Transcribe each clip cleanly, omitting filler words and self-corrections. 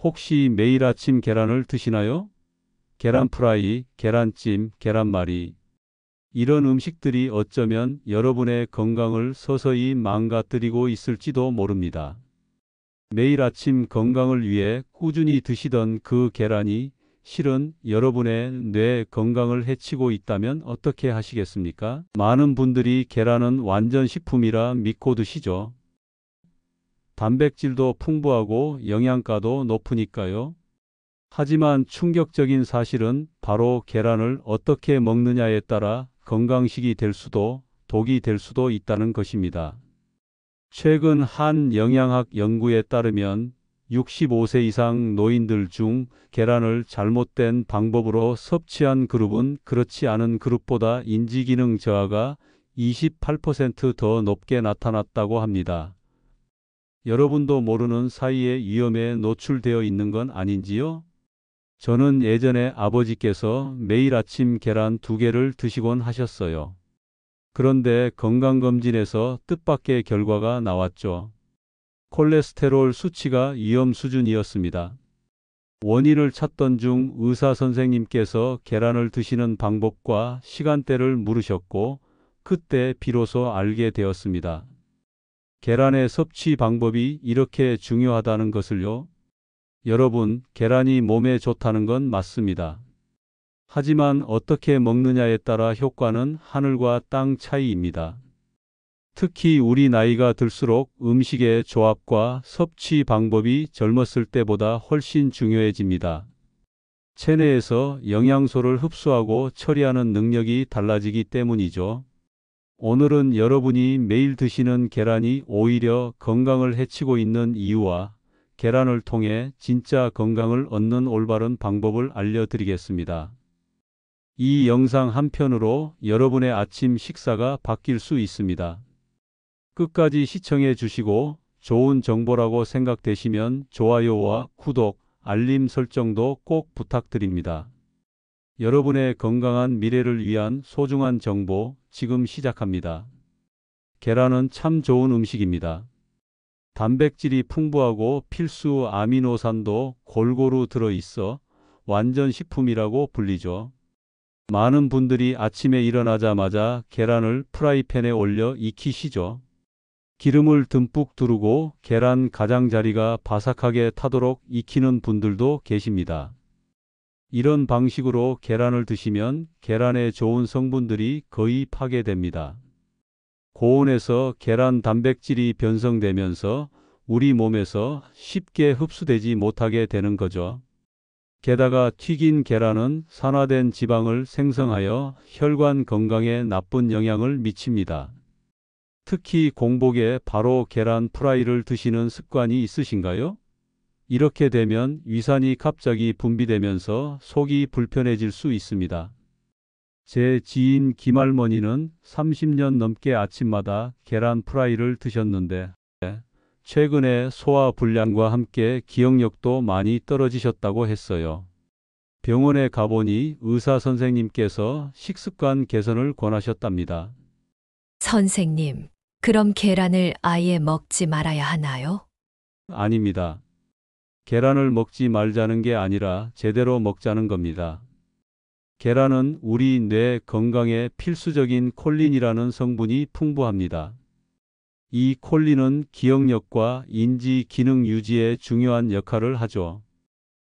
혹시 매일 아침 계란을 드시나요? 계란 프라이, 계란찜, 계란말이. 이런 음식들이 어쩌면 여러분의 건강을 서서히 망가뜨리고 있을지도 모릅니다. 매일 아침 건강을 위해 꾸준히 드시던 그 계란이 실은 여러분의 뇌 건강을 해치고 있다면 어떻게 하시겠습니까? 많은 분들이 계란은 완전 식품이라 믿고 드시죠. 단백질도 풍부하고 영양가도 높으니까요. 하지만 충격적인 사실은 바로 계란을 어떻게 먹느냐에 따라 건강식이 될 수도 독이 될 수도 있다는 것입니다. 최근 한 영양학 연구에 따르면 65세 이상 노인들 중 계란을 잘못된 방법으로 섭취한 그룹은 그렇지 않은 그룹보다 인지기능 저하가 28% 더 높게 나타났다고 합니다. 여러분도 모르는 사이에 위험에 노출되어 있는 건 아닌지요? 저는 예전에 아버지께서 매일 아침 계란 2개를 드시곤 하셨어요. 그런데 건강검진에서 뜻밖의 결과가 나왔죠. 콜레스테롤 수치가 위험 수준이었습니다. 원인을 찾던 중 의사 선생님께서 계란을 드시는 방법과 시간대를 물으셨고, 그때 비로소 알게 되었습니다. 계란의 섭취 방법이 이렇게 중요하다는 것을요. 여러분, 계란이 몸에 좋다는 건 맞습니다. 하지만 어떻게 먹느냐에 따라 효과는 하늘과 땅 차이입니다. 특히 우리 나이가 들수록 음식의 조합과 섭취 방법이 젊었을 때보다 훨씬 중요해집니다. 체내에서 영양소를 흡수하고 처리하는 능력이 달라지기 때문이죠. 오늘은 여러분이 매일 드시는 계란이 오히려 건강을 해치고 있는 이유와 계란을 통해 진짜 건강을 얻는 올바른 방법을 알려드리겠습니다. 이 영상 한편으로 여러분의 아침 식사가 바뀔 수 있습니다. 끝까지 시청해 주시고 좋은 정보라고 생각되시면 좋아요와 구독, 알림 설정도 꼭 부탁드립니다. 여러분의 건강한 미래를 위한 소중한 정보 지금 시작합니다. 계란은 참 좋은 음식입니다. 단백질이 풍부하고 필수 아미노산도 골고루 들어있어 완전 식품이라고 불리죠. 많은 분들이 아침에 일어나자마자 계란을 프라이팬에 올려 익히시죠. 기름을 듬뿍 두르고 계란 가장자리가 바삭하게 타도록 익히는 분들도 계십니다. 이런 방식으로 계란을 드시면 계란에 좋은 성분들이 거의 파괴됩니다. 고온에서 계란 단백질이 변성되면서 우리 몸에서 쉽게 흡수되지 못하게 되는 거죠. 게다가 튀긴 계란은 산화된 지방을 생성하여 혈관 건강에 나쁜 영향을 미칩니다. 특히 공복에 바로 계란 프라이를 드시는 습관이 있으신가요? 이렇게 되면 위산이 갑자기 분비되면서 속이 불편해질 수 있습니다. 제 지인 김할머니는 30년 넘게 아침마다 계란 프라이를 드셨는데 최근에 소화 불량과 함께 기억력도 많이 떨어지셨다고 했어요. 병원에 가보니 의사 선생님께서 식습관 개선을 권하셨답니다. 선생님, 그럼 계란을 아예 먹지 말아야 하나요? 아닙니다. 계란을 먹지 말자는 게 아니라 제대로 먹자는 겁니다. 계란은 우리 뇌 건강에 필수적인 콜린이라는 성분이 풍부합니다. 이 콜린은 기억력과 인지 기능 유지에 중요한 역할을 하죠.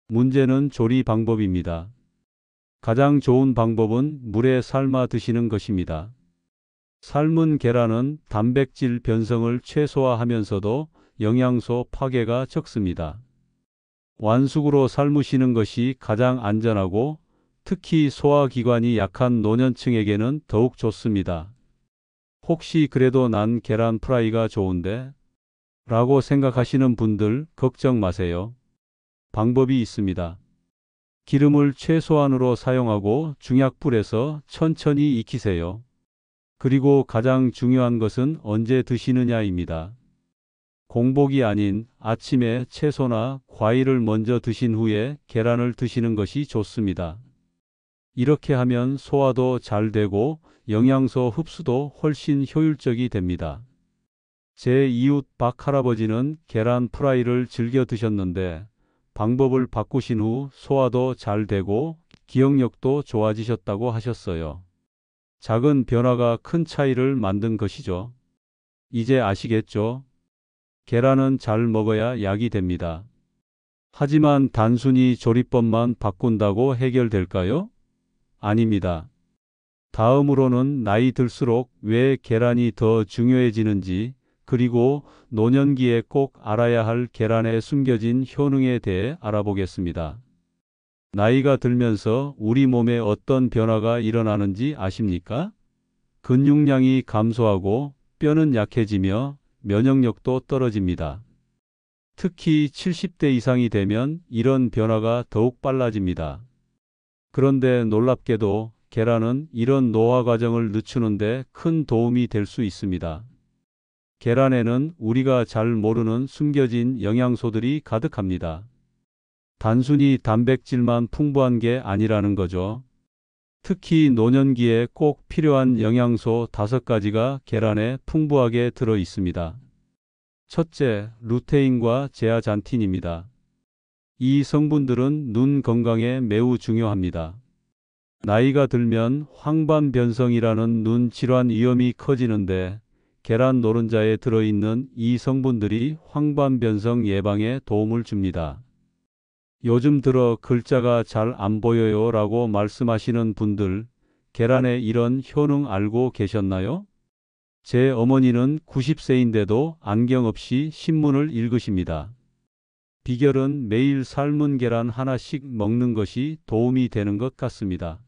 문제는 조리 방법입니다. 가장 좋은 방법은 물에 삶아 드시는 것입니다. 삶은 계란은 단백질 변성을 최소화하면서도 영양소 파괴가 적습니다. 완숙으로 삶으시는 것이 가장 안전하고 특히 소화기관이 약한 노년층에게는 더욱 좋습니다. 혹시 그래도 난 계란 프라이가 좋은데? 라고 생각하시는 분들 걱정 마세요. 방법이 있습니다. 기름을 최소한으로 사용하고 중약불에서 천천히 익히세요. 그리고 가장 중요한 것은 언제 드시느냐입니다. 공복이 아닌 아침에 채소나 과일을 먼저 드신 후에 계란을 드시는 것이 좋습니다. 이렇게 하면 소화도 잘 되고 영양소 흡수도 훨씬 효율적이 됩니다. 제 이웃 박 할아버지는 계란 프라이를 즐겨 드셨는데 방법을 바꾸신 후 소화도 잘 되고 기억력도 좋아지셨다고 하셨어요. 작은 변화가 큰 차이를 만든 것이죠. 이제 아시겠죠? 계란은 잘 먹어야 약이 됩니다. 하지만 단순히 조리법만 바꾼다고 해결될까요? 아닙니다. 다음으로는 나이 들수록 왜 계란이 더 중요해지는지, 그리고 노년기에 꼭 알아야 할 계란에 숨겨진 효능에 대해 알아보겠습니다. 나이가 들면서 우리 몸에 어떤 변화가 일어나는지 아십니까? 근육량이 감소하고 뼈는 약해지며 면역력도 떨어집니다. 특히 70대 이상이 되면 이런 변화가 더욱 빨라집니다. 그런데 놀랍게도 계란은 이런 노화 과정을 늦추는데 큰 도움이 될 수 있습니다. 계란에는 우리가 잘 모르는 숨겨진 영양소들이 가득합니다. 단순히 단백질만 풍부한 게 아니라는 거죠. 특히 노년기에 꼭 필요한 영양소 5가지가 계란에 풍부하게 들어 있습니다. 첫째, 루테인과 제아잔틴입니다. 이 성분들은 눈 건강에 매우 중요합니다. 나이가 들면 황반변성이라는 눈 질환 위험이 커지는데 계란 노른자에 들어있는 이 성분들이 황반변성 예방에 도움을 줍니다. 요즘 들어 글자가 잘 안 보여요 라고 말씀하시는 분들, 계란의 이런 효능 알고 계셨나요? 제 어머니는 90세인데도 안경 없이 신문을 읽으십니다. 비결은 매일 삶은 계란 하나씩 먹는 것이 도움이 되는 것 같습니다.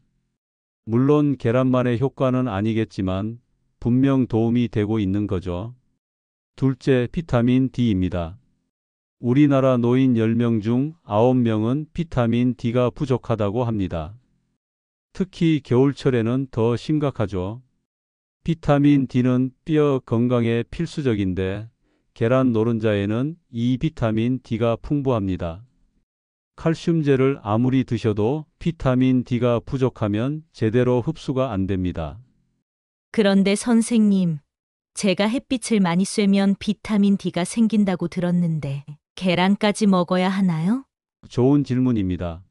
물론 계란만의 효과는 아니겠지만 분명 도움이 되고 있는 거죠. 둘째, 비타민 D입니다. 우리나라 노인 10명 중 9명은 비타민 D가 부족하다고 합니다. 특히 겨울철에는 더 심각하죠. 비타민 D는 뼈 건강에 필수적인데 계란 노른자에는 이 비타민 D가 풍부합니다. 칼슘제를 아무리 드셔도 비타민 D가 부족하면 제대로 흡수가 안 됩니다. 그런데 선생님, 제가 햇빛을 많이 쐬면 비타민 D가 생긴다고 들었는데 계란까지 먹어야 하나요? 좋은 질문입니다.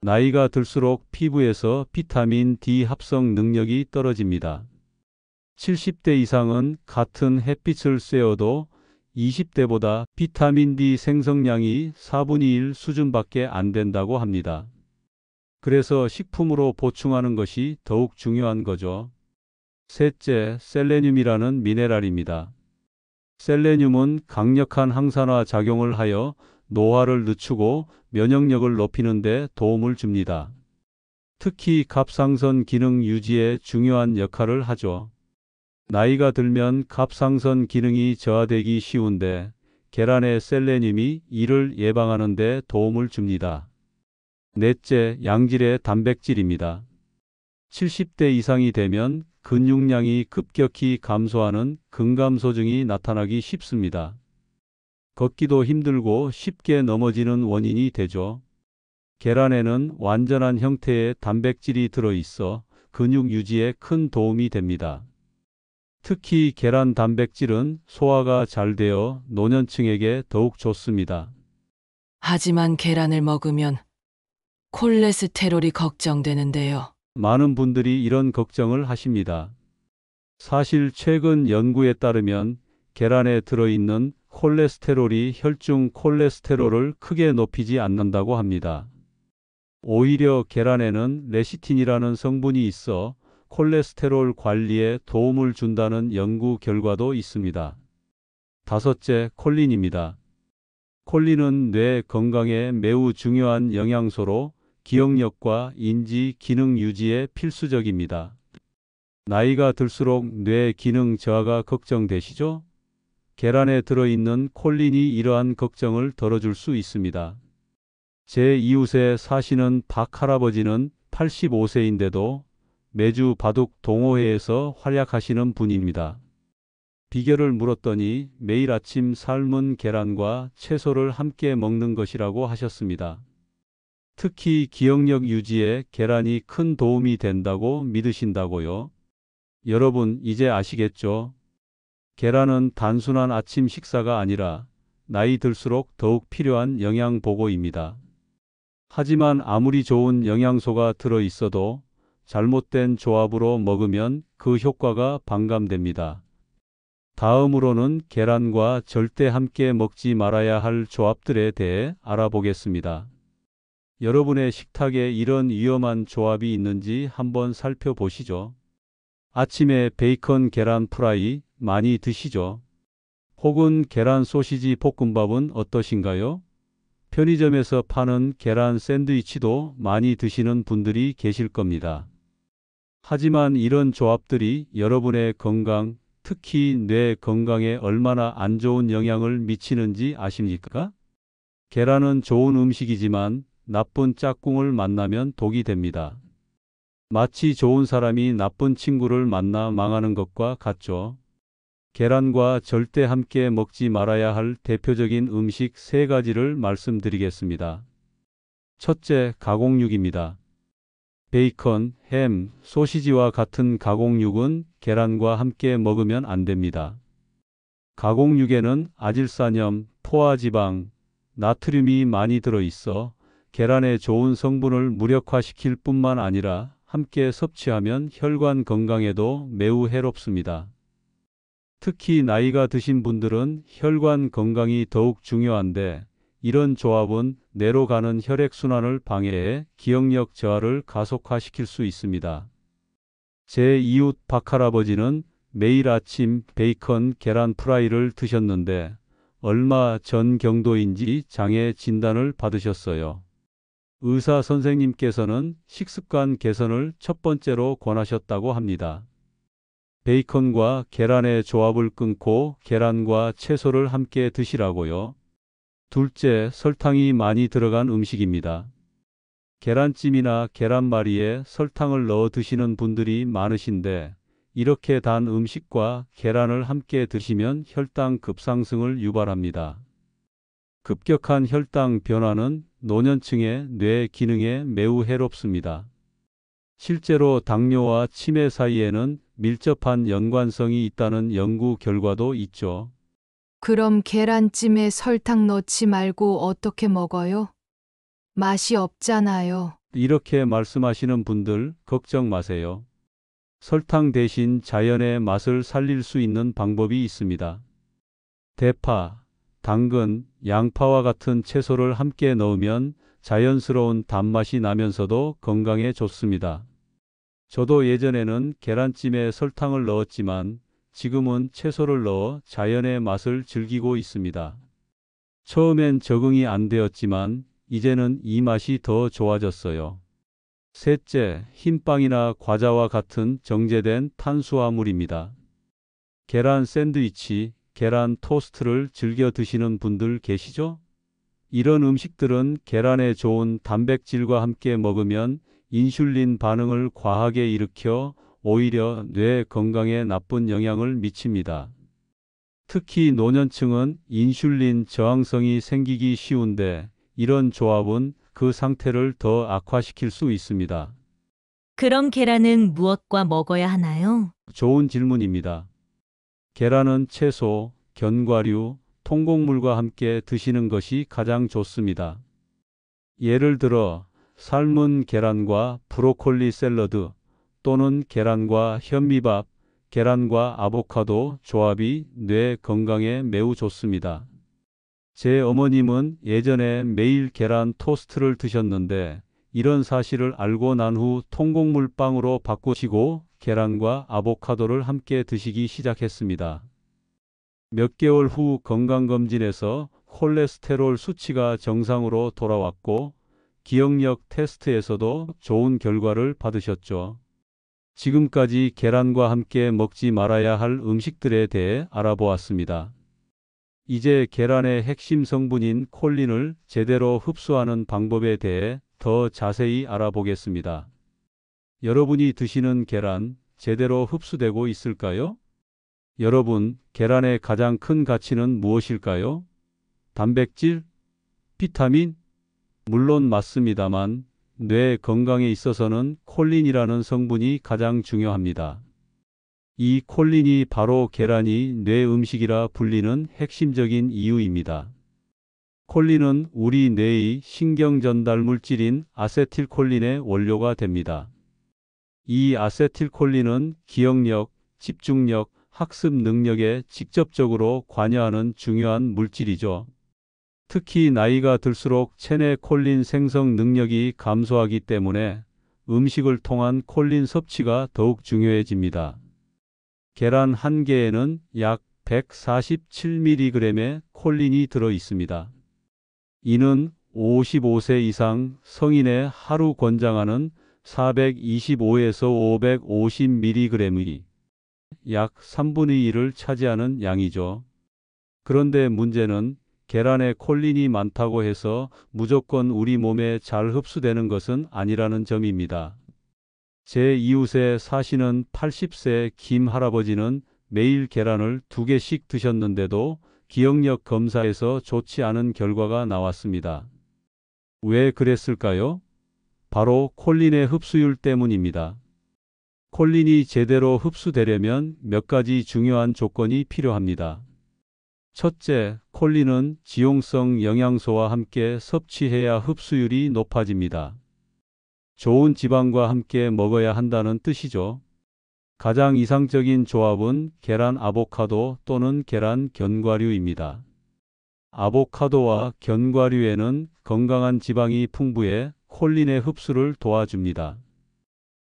나이가 들수록 피부에서 비타민 D 합성 능력이 떨어집니다. 70대 이상은 같은 햇빛을 쐬어도 20대보다 비타민 D 생성량이 4분의 1 수준밖에 안 된다고 합니다. 그래서 식품으로 보충하는 것이 더욱 중요한 거죠. 셋째, 셀레늄이라는 미네랄입니다. 셀레늄은 강력한 항산화 작용을 하여 노화를 늦추고 면역력을 높이는 데 도움을 줍니다. 특히 갑상선 기능 유지에 중요한 역할을 하죠. 나이가 들면 갑상선 기능이 저하되기 쉬운데 계란의 셀레늄이 이를 예방하는 데 도움을 줍니다. 넷째, 양질의 단백질입니다. 70대 이상이 되면 근육량이 급격히 감소하는 근감소증이 나타나기 쉽습니다. 걷기도 힘들고 쉽게 넘어지는 원인이 되죠. 계란에는 완전한 형태의 단백질이 들어있어 근육 유지에 큰 도움이 됩니다. 특히 계란 단백질은 소화가 잘 되어 노년층에게 더욱 좋습니다. 하지만 계란을 먹으면 콜레스테롤이 걱정되는데요. 많은 분들이 이런 걱정을 하십니다. 사실 최근 연구에 따르면 계란에 들어있는 콜레스테롤이 혈중 콜레스테롤을 크게 높이지 않는다고 합니다. 오히려 계란에는 레시틴이라는 성분이 있어 콜레스테롤 관리에 도움을 준다는 연구 결과도 있습니다. 다섯째, 콜린입니다. 콜린은 뇌 건강에 매우 중요한 영양소로 기억력과 인지 기능 유지에 필수적입니다. 나이가 들수록 뇌 기능 저하가 걱정되시죠? 계란에 들어있는 콜린이 이러한 걱정을 덜어줄 수 있습니다. 제 이웃에 사시는 박 할아버지는 85세인데도 매주 바둑 동호회에서 활약하시는 분입니다. 비결을 물었더니 매일 아침 삶은 계란과 채소를 함께 먹는 것이라고 하셨습니다. 특히 기억력 유지에 계란이 큰 도움이 된다고 믿으신다고요. 여러분, 이제 아시겠죠? 계란은 단순한 아침 식사가 아니라 나이 들수록 더욱 필요한 영양 보고입니다. 하지만 아무리 좋은 영양소가 들어 있어도 잘못된 조합으로 먹으면 그 효과가 반감됩니다. 다음으로는 계란과 절대 함께 먹지 말아야 할 조합들에 대해 알아보겠습니다. 여러분의 식탁에 이런 위험한 조합이 있는지 한번 살펴보시죠. 아침에 베이컨 계란 프라이 많이 드시죠? 혹은 계란 소시지 볶음밥은 어떠신가요? 편의점에서 파는 계란 샌드위치도 많이 드시는 분들이 계실 겁니다. 하지만 이런 조합들이 여러분의 건강, 특히 뇌 건강에 얼마나 안 좋은 영향을 미치는지 아십니까? 계란은 좋은 음식이지만 나쁜 짝꿍을 만나면 독이 됩니다. 마치 좋은 사람이 나쁜 친구를 만나 망하는 것과 같죠. 계란과 절대 함께 먹지 말아야 할 대표적인 음식 3가지를 말씀드리겠습니다. 첫째, 가공육입니다. 베이컨, 햄, 소시지와 같은 가공육은 계란과 함께 먹으면 안 됩니다. 가공육에는 아질산염, 포화지방, 나트륨이 많이 들어있어 계란의 좋은 성분을 무력화시킬 뿐만 아니라 함께 섭취하면 혈관 건강에도 매우 해롭습니다. 특히 나이가 드신 분들은 혈관 건강이 더욱 중요한데 이런 조합은 뇌로 가는 혈액순환을 방해해 기억력 저하를 가속화시킬 수 있습니다. 제 이웃 박할아버지는 매일 아침 베이컨 계란 프라이를 드셨는데 얼마 전 경도인지 장애 진단을 받으셨어요. 의사 선생님께서는 식습관 개선을 첫 번째로 권하셨다고 합니다. 베이컨과 계란의 조합을 끊고 계란과 채소를 함께 드시라고요. 둘째, 설탕이 많이 들어간 음식입니다. 계란찜이나 계란말이에 설탕을 넣어 드시는 분들이 많으신데 이렇게 단 음식과 계란을 함께 드시면 혈당 급상승을 유발합니다. 급격한 혈당 변화는 노년층의 뇌 기능에 매우 해롭습니다. 실제로 당뇨와 치매 사이에는 밀접한 연관성이 있다는 연구 결과도 있죠. 그럼 계란찜에 설탕 넣지 말고 어떻게 먹어요? 맛이 없잖아요. 이렇게 말씀하시는 분들 걱정 마세요. 설탕 대신 자연의 맛을 살릴 수 있는 방법이 있습니다. 대파, 당근, 양파와 같은 채소를 함께 넣으면 자연스러운 단맛이 나면서도 건강에 좋습니다. 저도 예전에는 계란찜에 설탕을 넣었지만 지금은 채소를 넣어 자연의 맛을 즐기고 있습니다. 처음엔 적응이 안 되었지만 이제는 이 맛이 더 좋아졌어요. 셋째, 흰빵이나 과자와 같은 정제된 탄수화물입니다. 계란 샌드위치, 계란 토스트를 즐겨 드시는 분들 계시죠? 이런 음식들은 계란에 좋은 단백질과 함께 먹으면 인슐린 반응을 과하게 일으켜 오히려 뇌 건강에 나쁜 영향을 미칩니다. 특히 노년층은 인슐린 저항성이 생기기 쉬운데 이런 조합은 그 상태를 더 악화시킬 수 있습니다. 그럼 계란은 무엇과 먹어야 하나요? 좋은 질문입니다. 계란은 채소, 견과류, 통곡물과 함께 드시는 것이 가장 좋습니다. 예를 들어 삶은 계란과 브로콜리 샐러드 또는 계란과 현미밥, 계란과 아보카도 조합이 뇌 건강에 매우 좋습니다. 제 어머님은 예전에 매일 계란 토스트를 드셨는데 이런 사실을 알고 난 후 통곡물 빵으로 바꾸시고 계란과 아보카도를 함께 드시기 시작했습니다. 몇 개월 후 건강검진에서 콜레스테롤 수치가 정상으로 돌아왔고 기억력 테스트에서도 좋은 결과를 받으셨죠. 지금까지 계란과 함께 먹지 말아야 할 음식들에 대해 알아보았습니다. 이제 계란의 핵심 성분인 콜린을 제대로 흡수하는 방법에 대해 더 자세히 알아보겠습니다. 여러분이 드시는 계란 제대로 흡수되고 있을까요? 여러분, 계란의 가장 큰 가치는 무엇일까요? 단백질? 비타민? 물론 맞습니다만 뇌 건강에 있어서는 콜린이라는 성분이 가장 중요합니다. 이 콜린이 바로 계란이 뇌 음식이라 불리는 핵심적인 이유입니다. 콜린은 우리 뇌의 신경 전달 물질인 아세틸콜린의 원료가 됩니다. 이 아세틸콜린은 기억력, 집중력, 학습 능력에 직접적으로 관여하는 중요한 물질이죠. 특히 나이가 들수록 체내 콜린 생성 능력이 감소하기 때문에 음식을 통한 콜린 섭취가 더욱 중요해집니다. 계란 한 개에는 약 147mg의 콜린이 들어 있습니다. 이는 55세 이상 성인의 하루 권장하는 425에서 550mg의 약 3분의 1을 차지하는 양이죠. 그런데 문제는 계란에 콜린이 많다고 해서 무조건 우리 몸에 잘 흡수되는 것은 아니라는 점입니다. 제 이웃에 사시는 80세 김 할아버지는 매일 계란을 2개씩 드셨는데도 기억력 검사에서 좋지 않은 결과가 나왔습니다. 왜 그랬을까요? 바로 콜린의 흡수율 때문입니다. 콜린이 제대로 흡수되려면 몇 가지 중요한 조건이 필요합니다. 첫째, 콜린은 지용성 영양소와 함께 섭취해야 흡수율이 높아집니다. 좋은 지방과 함께 먹어야 한다는 뜻이죠. 가장 이상적인 조합은 계란 아보카도 또는 계란 견과류입니다. 아보카도와 견과류에는 건강한 지방이 풍부해 콜린의 흡수를 도와줍니다.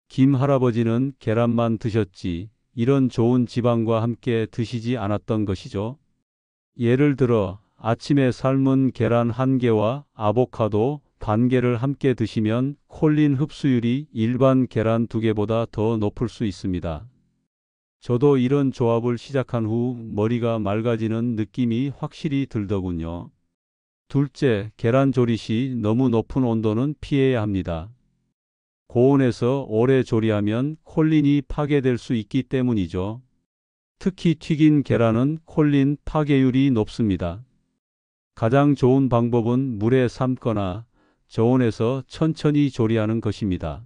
김 할아버지는 계란만 드셨지 이런 좋은 지방과 함께 드시지 않았던 것이죠. 예를 들어 아침에 삶은 계란 1개와 아보카도 반 개를 함께 드시면 콜린 흡수율이 일반 계란 2개보다 더 높을 수 있습니다. 저도 이런 조합을 시작한 후 머리가 맑아지는 느낌이 확실히 들더군요. 둘째, 계란 조리 시 너무 높은 온도는 피해야 합니다. 고온에서 오래 조리하면 콜린이 파괴될 수 있기 때문이죠. 특히 튀긴 계란은 콜린 파괴율이 높습니다. 가장 좋은 방법은 물에 삶거나 저온에서 천천히 조리하는 것입니다.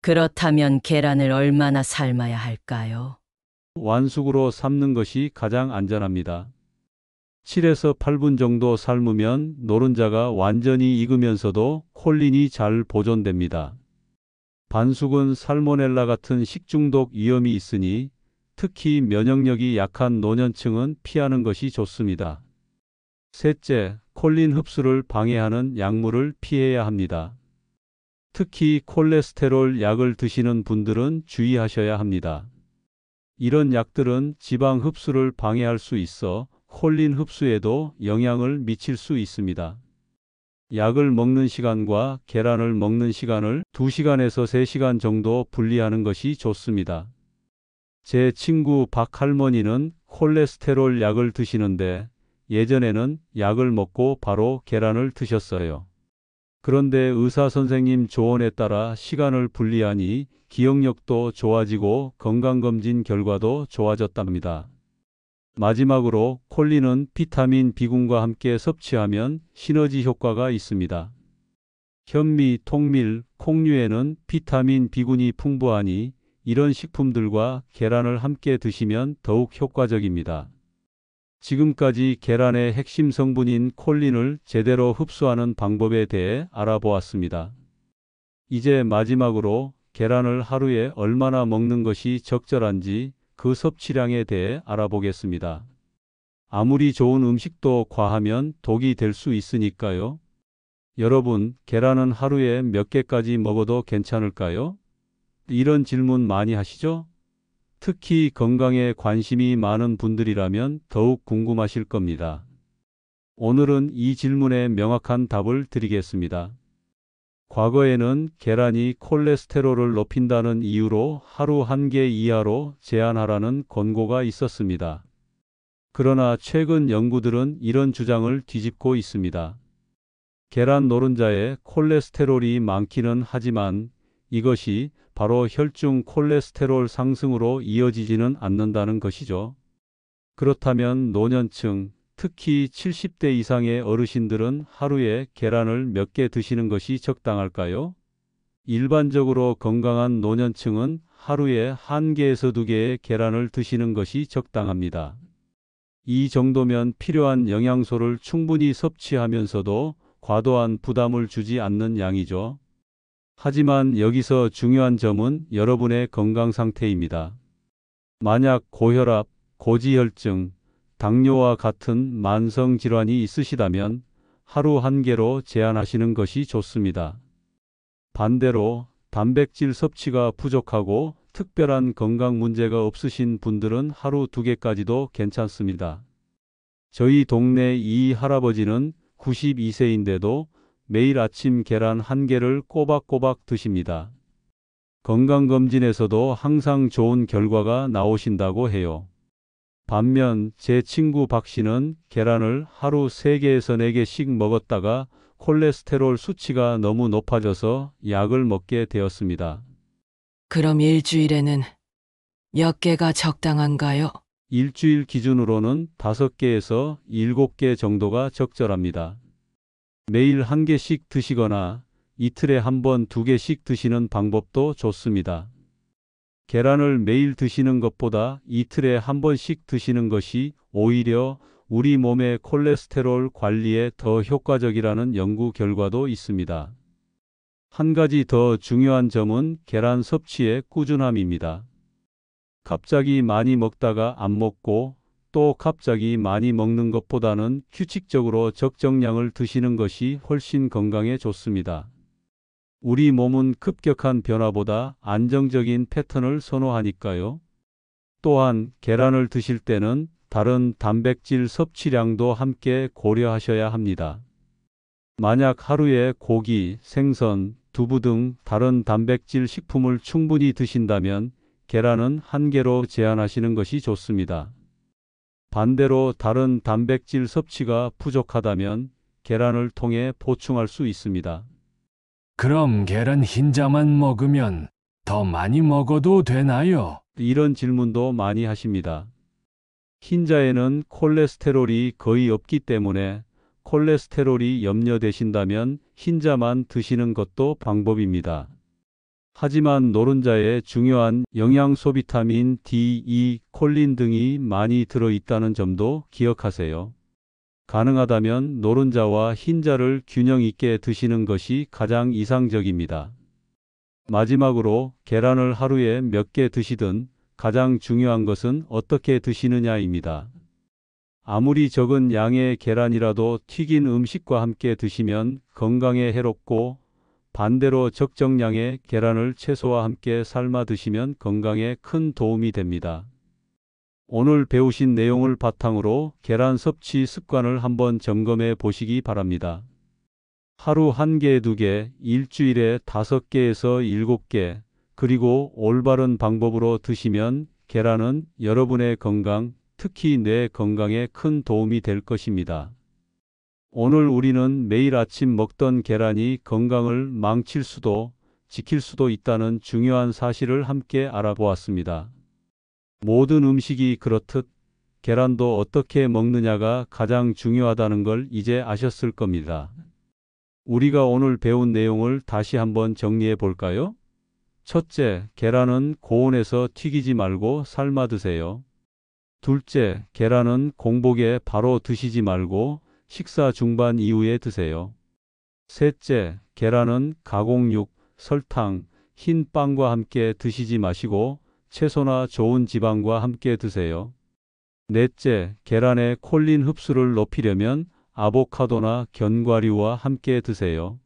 그렇다면 계란을 얼마나 삶아야 할까요? 완숙으로 삶는 것이 가장 안전합니다. 7에서 8분 정도 삶으면 노른자가 완전히 익으면서도 콜린이 잘 보존됩니다. 반숙은 살모넬라 같은 식중독 위험이 있으니 특히 면역력이 약한 노년층은 피하는 것이 좋습니다. 셋째, 콜린 흡수를 방해하는 약물을 피해야 합니다. 특히 콜레스테롤 약을 드시는 분들은 주의하셔야 합니다. 이런 약들은 지방 흡수를 방해할 수 있어 콜린 흡수에도 영향을 미칠 수 있습니다. 약을 먹는 시간과 계란을 먹는 시간을 2시간에서 3시간 정도 분리하는 것이 좋습니다. 제 친구 박 할머니는 콜레스테롤 약을 드시는데 예전에는 약을 먹고 바로 계란을 드셨어요. 그런데 의사 선생님 조언에 따라 시간을 분리하니 기억력도 좋아지고 건강검진 결과도 좋아졌답니다. 마지막으로 콜린은 비타민 B군과 함께 섭취하면 시너지 효과가 있습니다. 현미, 통밀, 콩류에는 비타민 B군이 풍부하니 이런 식품들과 계란을 함께 드시면 더욱 효과적입니다. 지금까지 계란의 핵심 성분인 콜린을 제대로 흡수하는 방법에 대해 알아보았습니다. 이제 마지막으로 계란을 하루에 얼마나 먹는 것이 적절한지 그 섭취량에 대해 알아보겠습니다. 아무리 좋은 음식도 과하면 독이 될 수 있으니까요. 여러분, 계란은 하루에 몇 개까지 먹어도 괜찮을까요? 이런 질문 많이 하시죠? 특히 건강에 관심이 많은 분들이라면 더욱 궁금하실 겁니다. 오늘은 이 질문에 명확한 답을 드리겠습니다. 과거에는 계란이 콜레스테롤을 높인다는 이유로 하루 1개 이하로 제한하라는 권고가 있었습니다. 그러나 최근 연구들은 이런 주장을 뒤집고 있습니다. 계란 노른자에 콜레스테롤이 많기는 하지만 이것이 바로 혈중 콜레스테롤 상승으로 이어지지는 않는다는 것이죠. 그렇다면 노년층, 특히 70대 이상의 어르신들은 하루에 계란을 몇 개 드시는 것이 적당할까요? 일반적으로 건강한 노년층은 하루에 1개에서 2개의 계란을 드시는 것이 적당합니다. 이 정도면 필요한 영양소를 충분히 섭취하면서도 과도한 부담을 주지 않는 양이죠. 하지만 여기서 중요한 점은 여러분의 건강 상태입니다. 만약 고혈압, 고지혈증, 당뇨와 같은 만성 질환이 있으시다면 하루 한 개로 제한하시는 것이 좋습니다. 반대로 단백질 섭취가 부족하고 특별한 건강 문제가 없으신 분들은 하루 2개까지도 괜찮습니다. 저희 동네 이 할아버지는 92세인데도 매일 아침 계란 1개를 꼬박꼬박 드십니다. 건강검진에서도 항상 좋은 결과가 나오신다고 해요. 반면 제 친구 박 씨는 계란을 하루 3개에서 4개씩 먹었다가 콜레스테롤 수치가 너무 높아져서 약을 먹게 되었습니다. 그럼 일주일에는 몇 개가 적당한가요? 일주일 기준으로는 5개에서 7개 정도가 적절합니다. 매일 1개씩 드시거나 이틀에 한 번 2개씩 드시는 방법도 좋습니다. 계란을 매일 드시는 것보다 이틀에 한 번씩 드시는 것이 오히려 우리 몸의 콜레스테롤 관리에 더 효과적이라는 연구 결과도 있습니다. 한 가지 더 중요한 점은 계란 섭취의 꾸준함입니다. 갑자기 많이 먹다가 안 먹고 또 갑자기 많이 먹는 것보다는 규칙적으로 적정량을 드시는 것이 훨씬 건강에 좋습니다. 우리 몸은 급격한 변화보다 안정적인 패턴을 선호하니까요. 또한 계란을 드실 때는 다른 단백질 섭취량도 함께 고려하셔야 합니다. 만약 하루에 고기, 생선, 두부 등 다른 단백질 식품을 충분히 드신다면 계란은 1개로 제한하시는 것이 좋습니다. 반대로 다른 단백질 섭취가 부족하다면 계란을 통해 보충할 수 있습니다. 그럼 계란 흰자만 먹으면 더 많이 먹어도 되나요? 이런 질문도 많이 하십니다. 흰자에는 콜레스테롤이 거의 없기 때문에 콜레스테롤이 염려되신다면 흰자만 드시는 것도 방법입니다. 하지만 노른자에 중요한 영양소 비타민 D, E, 콜린 등이 많이 들어있다는 점도 기억하세요. 가능하다면 노른자와 흰자를 균형 있게 드시는 것이 가장 이상적입니다. 마지막으로 계란을 하루에 몇 개 드시든 가장 중요한 것은 어떻게 드시느냐입니다. 아무리 적은 양의 계란이라도 튀긴 음식과 함께 드시면 건강에 해롭고 반대로 적정량의 계란을 채소와 함께 삶아 드시면 건강에 큰 도움이 됩니다. 오늘 배우신 내용을 바탕으로 계란 섭취 습관을 한번 점검해 보시기 바랍니다. 하루 1개, 2개, 일주일에 5개에서 7개, 그리고 올바른 방법으로 드시면 계란은 여러분의 건강, 특히 뇌 건강에 큰 도움이 될 것입니다. 오늘 우리는 매일 아침 먹던 계란이 건강을 망칠 수도 지킬 수도 있다는 중요한 사실을 함께 알아보았습니다. 모든 음식이 그렇듯 계란도 어떻게 먹느냐가 가장 중요하다는 걸 이제 아셨을 겁니다. 우리가 오늘 배운 내용을 다시 한번 정리해 볼까요? 첫째, 계란은 고온에서 튀기지 말고 삶아 드세요. 둘째, 계란은 공복에 바로 드시지 말고 식사 중반 이후에 드세요. 셋째, 계란은 가공육, 설탕, 흰 빵과 함께 드시지 마시고 채소나 좋은 지방과 함께 드세요. 넷째, 계란의 콜린 흡수를 높이려면 아보카도나 견과류와 함께 드세요.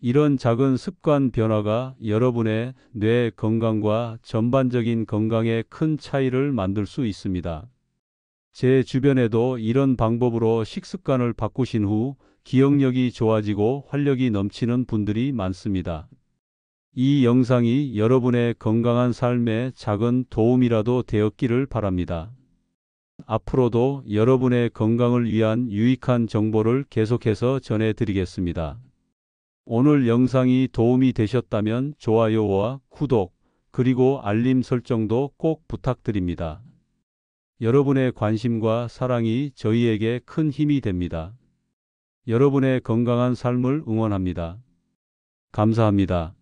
이런 작은 습관 변화가 여러분의 뇌 건강과 전반적인 건강에 큰 차이를 만들 수 있습니다. 제 주변에도 이런 방법으로 식습관을 바꾸신 후 기억력이 좋아지고 활력이 넘치는 분들이 많습니다. 이 영상이 여러분의 건강한 삶에 작은 도움이라도 되었기를 바랍니다. 앞으로도 여러분의 건강을 위한 유익한 정보를 계속해서 전해드리겠습니다. 오늘 영상이 도움이 되셨다면 좋아요와 구독, 그리고 알림 설정도 꼭 부탁드립니다. 여러분의 관심과 사랑이 저희에게 큰 힘이 됩니다. 여러분의 건강한 삶을 응원합니다. 감사합니다.